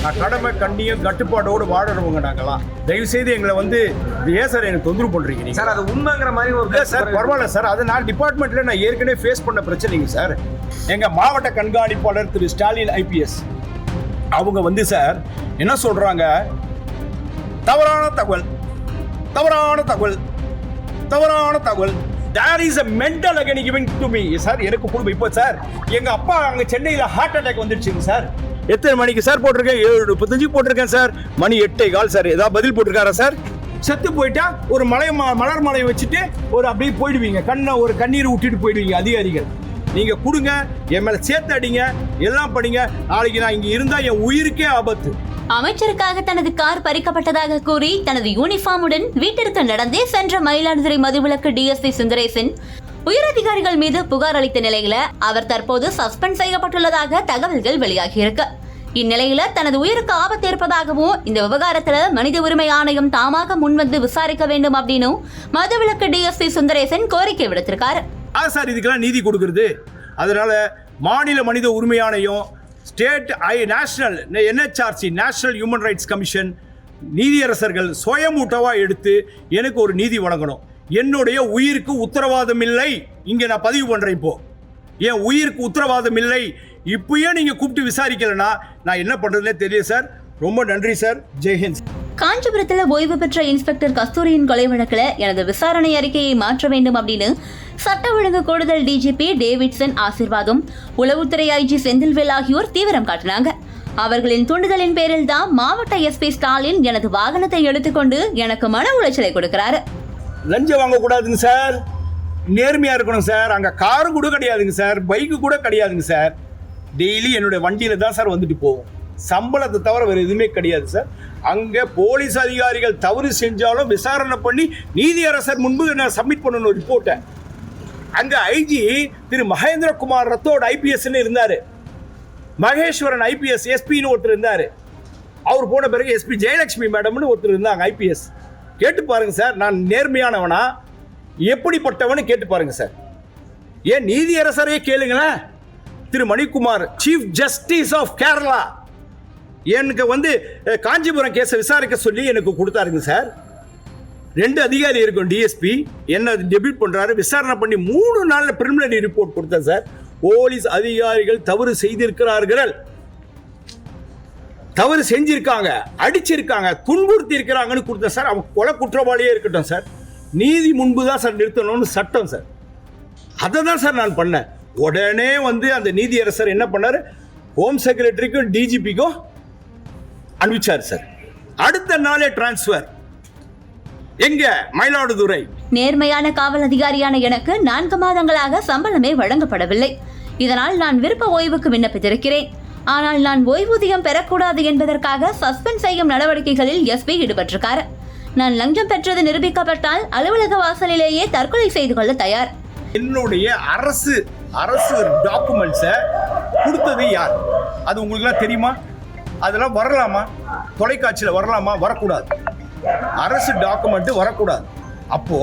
நான் கடமை கண்ணியம் கட்டுப்பாடோடு வாழறவங்க நாங்களாம். தயவு செய்து எங்களை வந்து ஏன் சார் எனக்கு தொந்தரவு பண்றீங்க நீங்க? சார் அது உண்மைங்கிற மாதிரி ஒரு இல்லை சார், பரவாயில்ல சார். அது நான் டிபார்ட்மெண்ட்ல நான் ஏற்கனவே ஃபேஸ் பண்ண பிரச்சனைங்க சார். எங்க மாவட்ட கண்காணிப்பாளர் திரு ஸ்டாலின் ஐபிஎஸ் அவங்க வந்து சார் என்ன சொல்றாங்க, தவறான தகவல் தவறான தகவல் தவறான தகவல். There is a mental agony given to me. Sir எனக்கு கொடுமை. இப்போ சார் எங்க அப்பா அங்க சென்னையில் ஹார்ட் அட்டாக் வந்துடுச்சுங்க சார். எத்தனை மணிக்கு சார் போட்டிருக்கேன்? 7:35 போட்டிருக்கேன் சார். மணி 8:15 சார். ஏதாவது பதில் போட்டிருக்காரா சார்? செத்து போயிட்டா ஒரு மலர் மலையை வச்சுட்டு ஒரு அப்படியே போயிடுவீங்க, ஒரு கண்ணீர் விட்டுட்டு போயிடுவீங்க அதிகாரிகள். நீங்க கொடுங்க, என் மேல சேர்த்து அடிங்க, எல்லாம் படிங்க. நாளைக்கு நான் இங்க இருந்தா என் உயிருக்கே ஆபத்து. அமைச்சருக்காக தனது கார் பறிக்கப்பட்டதாக கூறி தனது யூனிஃபார்முடன் வீட்டிற்கு நடந்தே சென்ற மயிலாடுதுறை மதுவிலக்கு டிஎஸ்பி சுந்தரேசன் உயரதிகாரிகள் மீது புகார் அளித்த நிலையில அவர் தற்போது சஸ்பெண்ட் செய்யப்பட்டுள்ளதாக தகவல்கள் வெளியாகியிருக்கு. இந்நிலையில தனது உயிருக்கு ஆபத்து இருப்பதாகவும் இந்த விவகாரத்துல மனித உரிமை ஆணையம் தாமாக முன்வந்து விசாரிக்க வேண்டும் அப்படின்னு மதுவிலக்கு டிஎஸ்பி சுந்தரேசன் கோரிக்கை விடுத்திருக்காரு. சார் இதுக்கெல்லாம் நீதி கொடுக்கிறது. அதனால மாநில மனித உரிமை ஆணையம், state national NHRC national human rights commission, நீதியரசர்கள் சுயமூட்டவா எடுத்து எனக்கு ஒரு நீதி வழங்கணும். என்னுடைய உயிருக்கு உத்தரவாதம் இல்லை. இங்க நான் பதிவு பண்றேன். இப்போ என் உயிருக்கு உத்தரவாதம் இல்லை. இப்பயே நீங்க கூப்பிட்டு விசாரிக்கலன்னா நான் என்ன பண்றதுன்னே தெரியல சார். ரொம்ப நன்றி சார். ஜெய்ஹிந்த். காஞ்சிபுரத்துல ஓய்வு பெற்ற இன்ஸ்பெக்டர் கஸ்தூரியின் கொலை வழக்குல எனது விசாரணை அறிக்கையை மாற்ற வேண்டும் அப்படின்னு சட்ட ஒழுங்கு கூடுதல் டிஜிபி டேவிட்சன் ஆசீர்வாதம், உளவுத்துறை ஐஜி செந்தில்வேல் ஆகியோர் தீவிரம் காட்டினாங்க. அவர்களின் தூண்டுதலின் பேரில் தான் மாவட்ட எஸ்பி ஸ்டாலின் எனது வாகனத்தை எடுத்துக்கொண்டு எனக்கு மன உளைச்சலை கொடுக்கிறாரு. லஞ்சம் வாங்க கூடாதுங்க சார், நேர்மையா இருக்கணும் சார். அங்க காரு கூட கிடையாதுங்க சார், பைக்கு கூட கிடையாதுங்க சார். டெய்லி என்னுடைய வண்டியில தான் சார் வந்துட்டு போவோம். சம்பளத்தை தவிர வேறு எதுவுமே கிடையாது சார். அங்கே போலீஸ் அதிகாரிகள் தவறு செஞ்சாலும் விசாரணை பண்ணி நீதியரசர் முன்பு நான் சப்மிட் பண்ணணும் ரிப்போர்ட்டை. அங்கே ஐஜி திரு மகேந்திரகுமார் ரத்தோட் ஐபிஎஸ்ன்னு இருந்தார், மகேஸ்வரன் ஐபிஎஸ் எஸ்பின்னு ஒருத்தர் இருந்தார். அவர் போன பிறகு எஸ்பி ஜெயலட்சுமி மேடம்னு ஒருத்தர் இருந்தாங்க ஐபிஎஸ். கேட்டு பாருங்க சார், நான் நேர்மையானவனா எப்படிப்பட்டவனு கேட்டு பாருங்க சார். ஏன் நீதியரசரையே கேளுங்களேன். Thiru Manikumar, chief justice of Kerala, எனக்கு வந்து காஞ்சிபுரம் கேஸை விசாரிக்க சொல்லி எனக்கு கொடுத்தாருங்க சார். 2 அதிகாரி இருக்கும் டிஎஸ்பி, என்ன டெபியூட் பண்றாரு, விசாரணை பண்ணி 3 நாள்ல பிரிலிமினரி ரிப்போர்ட் கொடுத்தேன் சார். போலீஸ் அதிகாரிகள் தவறு செய்திருக்கிறார்கள், தவறு செஞ்சிருக்காங்க, அடிச்சிருக்காங்க, துன்புறுத்தி இருக்கிறாங்கன்னு கொடுத்தேன் சார். அவங்க கொலை குற்றவாளியே இருக்கட்டும் சார், நீதி முன்பு தான் சார் நிறுத்தணும்னு சட்டம் சார். அதை தான் சார் நான் பண்ணேன். உடனே வந்து அந்த நீதியரசர் என்ன பண்ணாரு, ஹோம் செக்ரட்டரிக்கும் டிஜிபிக்கும் அனுப்பிச்சார் சார். அடுத்த நாளே டிரான்ஸ்பர் எங்க மயிலாடுதுறை. நேர்மையான காவல் அதிகாரியான எனக்கு 4 மாதங்களாக சம்பளமே வழங்கப்படவில்லை. இதனால் நான் விருப்ப ஓய்வுக்கு விண்ணப்பித்திருக்கிறேன். ஆனால் நான் ஓய்வூதியம் பெறக்கூடாது என்பதற்காக சஸ்பெண்ட் செய்யும் நடவடிக்கைகளில் எஸ்பி ஈடுபட்டிருக்காரு. நான் லஞ்சம் பெற்றது நிரூபிக்கப்பட்டால் அலுவலக வாசலிலேயே தற்கொலை செய்து கொள்ள தயார். என்னுடைய அரசு டாக்குமெண்ட்ஸை கொடுத்தது யார்? அது உங்களுக்கு தெரியுமா? அதெல்லாம் வரலாமா? தொலைக்காட்சியில் வரலாமா? வரக்கூடாது. அரசு டாக்குமெண்ட் வரக்கூடாது. அப்போ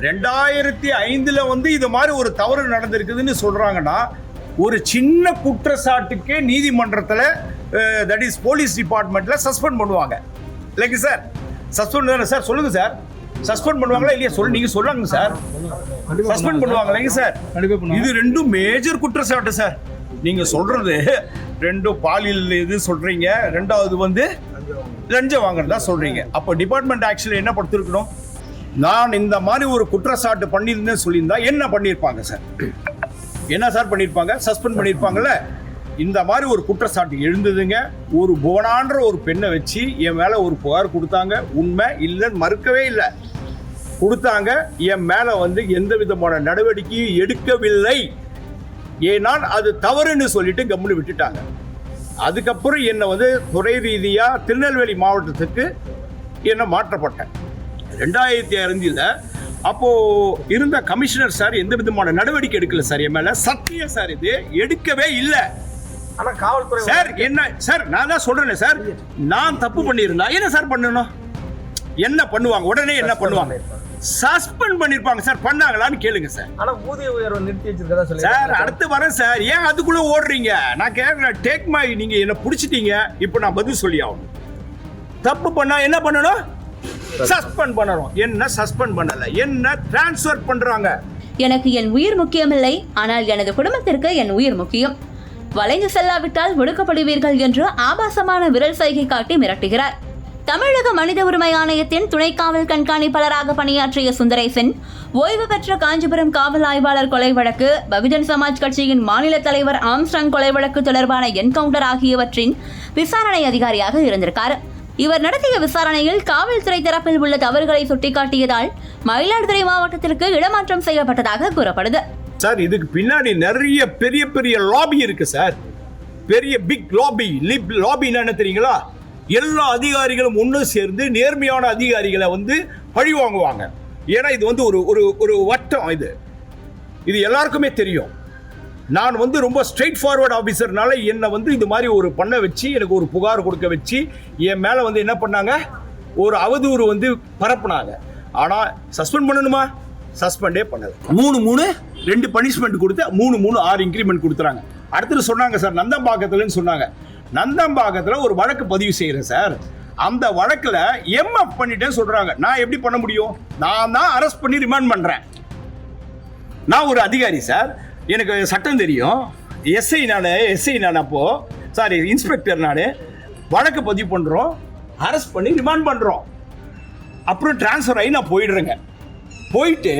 2005 வந்து இது மாதிரி ஒரு தவறு நடந்திருக்குதுன்னு சொல்றாங்கன்னா, ஒரு சின்ன குற்றச்சாட்டுக்கே நீதிமன்றத்தில் தட் இஸ் போலீஸ் டிபார்ட்மெண்ட்ல சஸ்பெண்ட் பண்ணுவாங்க இல்லைங்க சார்? சஸ்பெண்ட் தானே சார்? சொல்லுங்க சார், சஸ்பெண்ட் பண்ணுவாங்களா இல்லையா? நீங்க சொல்லுங்க சார். சஸ்பெண்ட் பண்ணுவாங்க இல்லைங்க சார்? இது 2 மேஜர் குற்றச்சாட்டு சார். நீங்க சொல்றது 2 பாலியல் இது சொல்றீங்க, 2வது வந்து லஞ்சம் வாங்குறதா சொல்றீங்க. அப்போ டிபார்ட்மெண்ட் ஆக்சுவலி என்ன படுத்திருக்கணும்? நான் இந்த மாதிரி ஒரு குற்றச்சாட்டு பண்ணியிருந்தேன் சொல்லியிருந்தா என்ன பண்ணியிருப்பாங்க சார்? என்ன சார் பண்ணியிருப்பாங்க? சஸ்பெண்ட் பண்ணியிருப்பாங்கல்ல. இந்த மாதிரி ஒரு குற்றச்சாட்டு எழுந்ததுங்க. ஒரு புவனான்ற ஒரு பெண்ணை வச்சு என் மேலே ஒரு புகார் கொடுத்தாங்க. உண்மை இல்லைன்னு மறுக்கவே இல்லை, கொடுத்தாங்க. என் மேலே வந்து எந்த விதமான நடவடிக்கையும் எடுக்கவில்லை. ஏனால் அது தவறுன்னு சொல்லிட்டு கம்முன்னு விட்டுட்டாங்க. அதுக்கப்புறம் என்னை வந்து துறை ரீதியாக திருநெல்வேலி மாவட்டத்துக்கு என்ன மாற்றப்பட்டேன் 2005. அப்போது இருந்த கமிஷனர் சார் எந்த விதமான நடவடிக்கை எடுக்கல சார் என் மேலே. சத்தியம் சார், இது எடுக்கவே இல்லை. ஆனால் காவல்துறை சார் என்ன சார், நான் தான் சொல்கிறேன் சார், நான் தப்பு பண்ணியிருந்தா என்ன சார் பண்ணணும்? என்ன பண்ணுவாங்க? உடனே என்ன பண்ணுவாங்க சஸ்பெண்ட் பண்ணிருப்பாங்க சார். பண்ணாங்களான்னு கேளுங்க சார். ஆனா ஊதிய உயர்வை நிறுத்தி வச்சிருக்கதா சொல்லி சார் அடுத்து வரேன் சார். ஏன் அதுக்குள்ள ஓடுறீங்க? நான் கேட்கிறேன், டேக் மை, நீங்க என்ன பிடிச்சிட்டீங்க, இப்போ நான் பதில் சொல்லி ஆகணும். தப்பு பண்ணா என்ன பண்ணணும்? சஸ்பெண்ட் பண்ணணும். என்ன சஸ்பெண்ட் பண்ணல, என்ன டிரான்ஸ்ஃபர் பண்றாங்க? எனக்கு என் உயிர் முக்கியமில்லை, ஆனால் எனது குடும்பத்திற்கு என் உயிர் முக்கியம். வளைந்து செல்லாவிட்டால் ஒடுக்கப்படுவீர்கள் என்று ஆபாசமான விரல் சைகை காட்டி மிரட்டுகிறார். தமிழக மனித உரிமை ஆணையத்தின் துணை காவல் கண்காணிப்பாளராக பணியாற்றிய சுந்தரேசன் ஓய்வு பெற்ற காஞ்சிபுரம் காவல் ஆய்வாளர் கொலை வழக்கு, பகுஜன் சமாஜ் கட்சியின் மாநில தலைவர் ஆம்ஸ்ட்ராங் கொலை வழக்கு தொடர்பான என்கவுண்டர் ஆகியவற்றின் விசாரணை அதிகாரியாக இருந்திருக்கார். இவர் நடத்திய விசாரணையில் காவல்துறை தரப்பில் உள்ள தவறுகளை சுட்டிக்காட்டியதால் மயிலாடுதுறை மாவட்டத்திற்கு இடமாற்றம் செய்யப்பட்டதாக கூறப்படுது. சார் இதுக்கு பின்னாடி நிறைய பெரிய பெரிய லாபி இருக்கு சார். பெரிய பிக் லாபி. லாபின்னா என்ன தெரியுங்களா? எல்லா அதிகாரிகளும் ஒன்று சேர்ந்து நேர்மையான அதிகாரிகளை வந்து பழி வாங்குவாங்க. ஏன்னா இது வந்து ஒரு ஒரு ஒரு வட்டம். இது எல்லாருக்குமே தெரியும். நான் வந்து ரொம்ப ஸ்ட்ரெயிட் ஃபார்வர்ட் ஆஃபீஸர்னால என்னை வந்து இது மாதிரி ஒரு பண்ண வச்சு எனக்கு ஒரு புகார் கொடுக்க வச்சு என் மேலே வந்து என்ன பண்ணாங்க, ஒரு அவதூறு வந்து பரப்புனாங்க. ஆனால் சஸ்பெண்ட் பண்ணணுமா? சஸ்பெண்டே பண்ணல. 3 பனிஷ்மெண்ட் கொடுத்து 3 6 இன்க்ரிமெண்ட் கொடுத்துறாங்க. அடுத்தது சொன்னாங்க சார் நந்தம்பாக்கத்துலன்னு சொன்னாங்க. நந்தம்பாக்கத்தில் ஒரு வழக்கு பதிவு செய்கிறேன் சார். அந்த வழக்கில் எம்எஃப் பண்ணிட்டேன்னு சொல்கிறாங்க. நான் எப்படி பண்ண முடியும்? நான் தான் அரெஸ்ட் பண்ணி ரிமாண்ட் பண்ணுறேன். நான் ஒரு அதிகாரி சார், எனக்கு சட்டம் தெரியும். எஸ்ஐ நான் அப்போது சாரி இன்ஸ்பெக்டர். நான் வழக்கு பதிவு பண்ணுறோம், அரெஸ்ட் பண்ணி ரிமாண்ட் பண்ணுறோம். அப்புறம் டிரான்ஸ்ஃபர் ஆகி நான் போயிடுறேங்க. போயிட்டு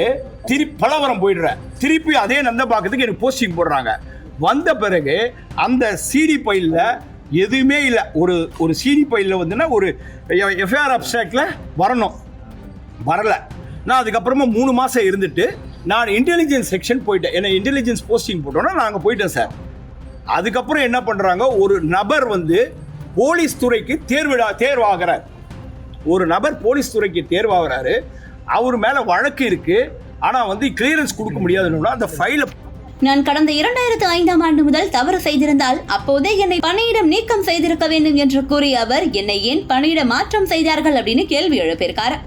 திருப்பி பலவரம் போயிடுறேன். திருப்பி அதே நந்தம்பாக்கத்துக்கு எனக்கு போஸ்டிங் போடுறாங்க. வந்த பிறகு அந்த சிடி பைலில் எதுவுமே இல்லை. ஒரு சிடி பைலில் வந்துன்னா ஒரு எஃப்ஐஆர் அப்ஸ்ட்ராக்டில் வரலை. நான் அதுக்கப்புறமா 3 மாதம் இருந்துட்டு நான் இன்டெலிஜென்ஸ் செக்ஷன் போயிட்டேன். என்ன இன்டெலிஜென்ஸ் போஸ்டிங் போட்டோன்னா நான் அங்கே போயிட்டேன் சார். அதுக்கப்புறம் என்ன பண்ணுறாங்க, ஒரு நபர் வந்து போலீஸ் துறைக்கு தேர்வாகிறார். ஒரு நபர் போலீஸ் துறைக்கு தேர்வாகிறாரு. அவர் மேலே வழக்கு இருக்கு. ஆனால் வந்து கிளியரன்ஸ் கொடுக்க முடியாதுன்னா அந்த ஃபைலை நான் கடந்த 2005ஆம் ஆண்டு முதல் தவறு செய்திருந்தால் அப்போதே என்னை பணியிடம் நீக்கம் செய்திருக்க வேண்டும் என்று கூறிய அவர் என்னை ஏன் பணியிட மாற்றம் செய்தார்கள் அப்படின்னு கேள்வி எழுப்பியிருக்காரு.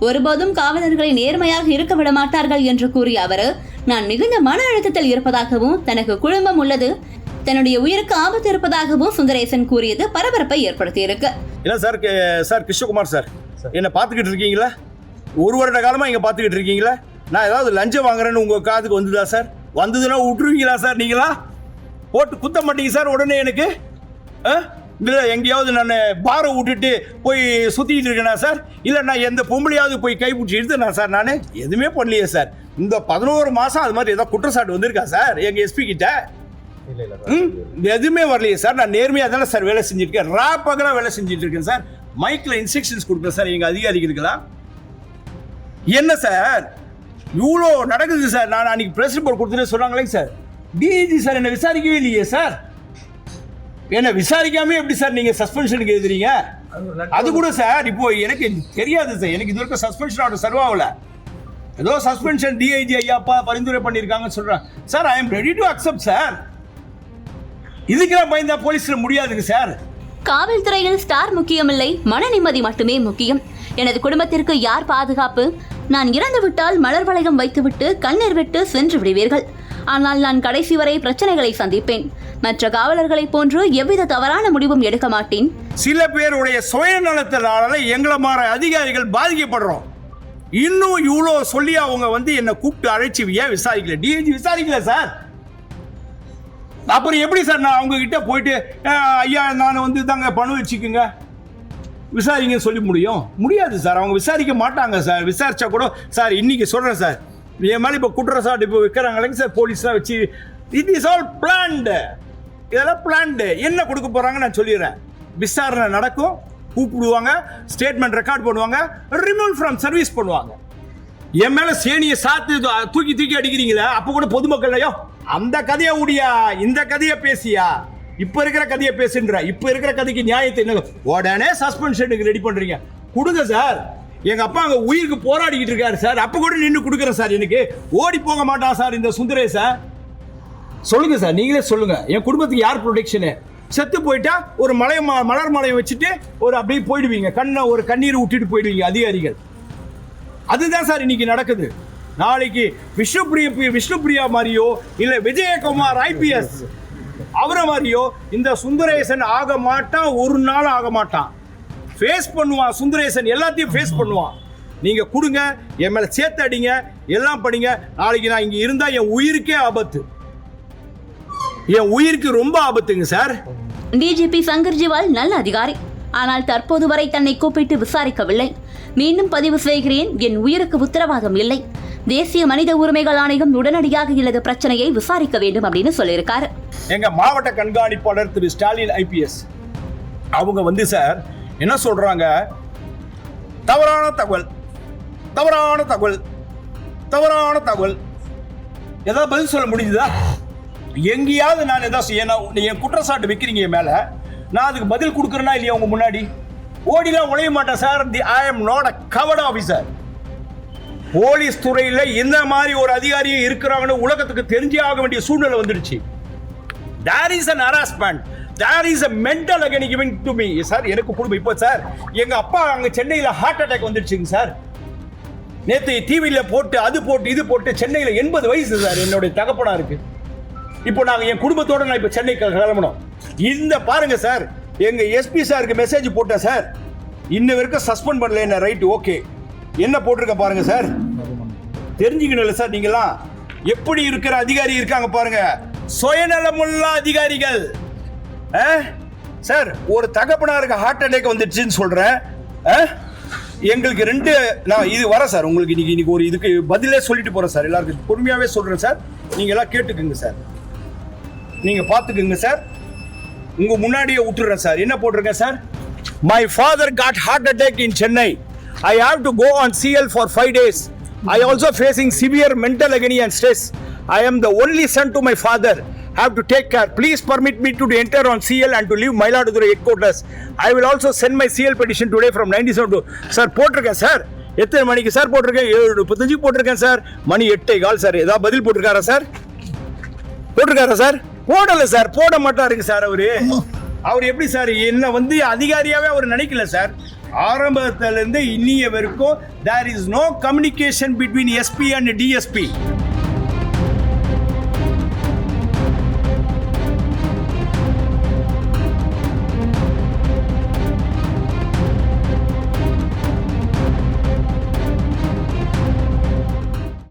ஒருபோதும் காவலர்களை நேர்மையாக இருக்க விட மாட்டார்கள் என்று கூறிய அவர் நான் மிகுந்த மன அழுத்தத்தில் இருப்பதாகவும் தனக்கு குடும்பம் உள்ளது, தன்னுடைய உயிருக்கு ஆபத்து இருப்பதாகவும் சுந்தரேசன் கூறியது பரபரப்பை ஏற்படுத்தியிருக்கு. இல்லை சார் கிருஷ்ணகுமார் சார், என்னை பார்த்துக்கிட்டு இருக்கீங்களா? 1 வருட காலமாக இங்கே பார்த்துக்கிட்டு இருக்கீங்களா? நான் ஏதாவது லஞ்சம் வாங்குறேன்னு உங்கள் காதுக்கு வந்துதா சார்? வந்ததுன்னா விட்டுருவீங்களா சார்? நீங்களா போட்டு குத்த மாட்டீங்க சார் உடனே எனக்கு? இல்லை எங்கேயாவது நான் பாரை விட்டுட்டு போய் சுற்றிக்கிட்டு இருக்கேனா சார்? இல்லை நான் எந்த பொம்பளையாவது போய் கைப்பிடிச்சி எடுத்துனா சார்? நான் எதுவுமே பண்ணலையே சார். இந்த 11 மாதம் அது மாதிரி ஏதாவது குற்றச்சாட்டு வந்திருக்கா சார் எங்கள் எஸ்பி கிட்ட? எதுவுமே வரலையே சார். நான் நேர்மையாக தானே சார் வேலை செஞ்சுருக்கேன். ராப்பகலாக வேலை செஞ்சுட்டு இருக்கேன் சார். மைக்கில் இன்ஸ்ட்ரக்ஷன்ஸ் கொடுப்பேன் சார் எங்கள் அதிகாரிகளுக்கெல்லாம். என்ன சார் இவ்வளோ நடக்குது சார்? நான் அன்றைக்கி ப்ரெஸ் ரிப்போர்ட் கொடுத்துட்டு சொன்னாங்களே சார், டிஐஜி சார் என்னை விசாரிக்கவே இல்லையே சார். என்னை விசாரிக்காமே எப்படி சார் நீங்கள் சஸ்பென்ஷனுக்கு எழுதுறீங்க? அது கூட சார் இப்போ எனக்கு தெரியாது சார். எனக்கு இது வரைக்கும் சஸ்பென்ஷன் ஆர்டர் சர்வ் ஆகல. ஏதோ சஸ்பென்ஷன் டிஐஜி ஐயாப்பா பரிந்துரை பண்ணியிருக்காங்கன்னு சொல்கிறேன் sir. I am ready to accept sir. இதுக்கெல்லாம் பயந்தா போலீஸில் முடியாதுங்க சார். காவல்துறையில் ஸ்டார் முக்கியமில்லை, மன நிம்மதி மட்டுமே முக்கியம். எனது குடும்பத்திற்கு யார் பாதுகாப்பு? நான் இறந்துவிட்டால் மலர் வளையம் வைத்துவிட்டு கண்ணீர் விட்டு சென்று விடுவீர்கள். ஆனால் நான் கடைசி வரை பிரச்சனைகளை சந்திப்பேன். மற்ற காவலர்களைப் போன்று எவ்வித தவறான முடிவும் எடுக்க மாட்டேன். சில பேருடைய சுயநலத்தினால எங்களை மாதிரி அதிகாரிகள் பாதிக்கப்படுறோம். இன்னும் இவ்வளோ சொல்லி அவங்க வந்து என்னை கூப்பிட்டு அழைச்சி விசாரிக்கல. DIG விசாரிக்கல sir. அப்புறம் எப்படி சார் நான் அவங்க கிட்ட போயிட்டு ஐயா நான் வந்து தாங்க பணம் வச்சுக்குங்க விசாரிங்க சொல்லி முடியாது சார். அவங்க விசாரிக்க மாட்டாங்க சார். விசாரிச்சா கூட சார் இன்னைக்கு சொல்கிறேன் சார், என் மேலே இப்போ குற்றச்சாட்டு இப்போ வைக்கிறாங்களேங்க சார் போலீஸ்லாம் வச்சு. It is all planned. இதெல்லாம் பிளான்டு. என்ன கொடுக்க போகிறாங்க நான் சொல்லிடுறேன். விசாரணை நடக்கும், கூப்பிடுவாங்க, ஸ்டேட்மெண்ட் ரெக்கார்ட் பண்ணுவாங்க, ரிமூவ் ஃப்ரம் சர்வீஸ் பண்ணுவாங்க. என் மேலே சேனியை சாத்து தூக்கி அடிக்கிறீங்களா? அப்போ கூட பொதுமக்கள்லையோ அந்த கதையை ஊடியா, இந்த கதையை பேசியா, இப்போ இருக்கிற கதையை பேசுன்ற, இப்போ இருக்கிற கதைக்கு நியாயத்தை என்ன உடனே சஸ்பென்ஷனுக்கு ரெடி பண்ணுறீங்க? கொடுங்க சார். எங்கள் அப்பா அங்கே உயிருக்கு போராடிக்கிட்டு இருக்காரு சார். அப்போ கூட நின்று கொடுக்குறேன் சார். எனக்கு ஓடி போக மாட்டான் சார் இந்த சுந்தரேசா. சொல்லுங்க சார், நீங்களே சொல்லுங்க. என் குடும்பத்துக்கு யார் ப்ரொடெக்ஷனு? செத்து போயிட்டா ஒரு மலர் மலையை வச்சுட்டு ஒரு அப்படியே போயிடுவீங்க. ஒரு கண்ணீர் விட்டுட்டு போயிடுவீங்க அதிகாரிகள். அதுதான் சார் இன்னைக்கு நடக்குது. நாளைக்கு விஷ்ணுபிரியா மாதிரியோ இல்ல விஜயகுமார் ஐபிஎஸ் அவரை மாதிரியோ இந்த சுந்தரேசன் ஆக மாட்டான், ஒரு நாள் ஆக மாட்டான். ஃபேஸ் பண்ணுவான் சுந்தரேசன், எல்லாத்தையும் ஃபேஸ் பண்ணுவான். நீங்க கொடுங்க, என் மேல சேர்த்து அடிங்க, எல்லாம் படிங்க. நாளைக்கு நான் இங்க இருந்தா என் உயிருக்கே ஆபத்து, என் உயிருக்கு ரொம்ப ஆபத்துங்க சார். டிஜிபி சங்கர் ஜிவால் நல்ல அதிகாரி, ஆனால் தற்போது வரை தன்னை கூப்பிட்டு விசாரிக்கவில்லை. மீண்டும் பதிவு செய்கிறேன், என் உயிருக்கு உத்தரவாதம் இல்லை. தேசிய மனித உரிமைகள் ஆணையம் உடனடியாக எனது பிரச்சனையை விசாரிக்க வேண்டும் அப்படின்னு சொல்லியிருக்காரு. எங்க மாவட்ட கண்காணிப்பாளர் திரு ஸ்டாலின் ஐபிஎஸ் அவங்க வந்து சார் என்ன சொல்றாங்க, தவறான தகவல் தவறான தகவல் தவறான தகவல். ஏதாவது பதில் சொல்ல முடியுதா? எங்கேயாவது நான் ஏதாவது என் குற்றச்சாட்டு வைக்கிறீங்க என் மேல, நான் அதுக்கு பதில் கொடுக்குறேன்னா இல்லையா? உங்க முன்னாடி ஓடிலாம் உழைய மாட்டேன் sir. I am not a covert officer. Police துறையில் இந்த மாதிரி ஒரு அதிகாரியை இருக்கிறாங்கன்னு உலகத்துக்கு தெரிஞ்சே ஆக வேண்டிய சூழ்நிலை வந்துடுச்சு. There is an harassment. There is a mental agony given to me. Sir எனக்கு குடும்பம் இப்போ சார் எங்க அப்பா அங்க சென்னையில் ஹார்ட் அட்டாக் வந்துடுச்சுங்க சார். நேற்று டிவியில் போட்டு அது போட்டு இது போட்டு சென்னையில் 80 வயசு சார் என்னுடைய தகப்பனா இருக்கு. இப்போ நாங்கள் என் குடும்பத்தோட நான் இப்போ சென்னைக்கு கிளம்பணும். இந்த பாருங்க சார், எங்க எஸ்பி சாருக்கு மெசேஜ் போட்டேன் சார், இன்ன வரைக்கும் சஸ்பெண்ட் பண்ணல என்ன. ரைட், ஓகே, என்ன போட்டிருக்க பாருங்க சார். தெரிஞ்சுக்கணும் சார், நீங்களாம் எப்படி இருக்கிற அதிகாரி இருக்காங்க பாருங்க, சுயநலமுள்ள அதிகாரிகள். சார் ஒரு தகப்பனாருக்கு ஹார்ட் அட்டாக் வந்துடுச்சுன்னு சொல்றேன். எங்களுக்கு நான் இது வரேன் சார், உங்களுக்கு இன்னைக்கு ஒரு இதுக்கு பதிலே சொல்லிட்டு போறேன் சார். எல்லாருக்கும் பொறுமையாவே சொல்றேன் சார், நீங்க எல்லாம் கேட்டுக்குங்க சார், நீங்க பாத்துக்குங்க சார். உங்க முன்னாடியே விட்டுறேன் சார். என்ன போட்டிருக்கேன் sir, my father got heart attack in Chennai. I have to go on CL for 5 days. I also facing severe mental agony and stress. I am the only son to my father. Have to take care. Please permit me to enter on CL and to leave Mayiladuthurai headquarters. I will also send my CL petition today from 97 to... sir போட்டிருக்கேன் sir. எத்தனை மணிக்கு sir போட்டிருக்கேன்? 7:35 போட்டிருக்கேன் sir. மணி 8:15 sir. ஏதாவது பதில் போட்டிருக்காரா sir? போட்டிருக்காரா sir? போடல sir, போட மாட்டாருங்க சார். அவர் எப்படி சார் என்ன வந்து அதிகாரியாவே அவர் நினைக்கல சார். ஆரம்பத்திலிருந்து இன்னிய வரைக்கும் there is no communication between SP and DSP.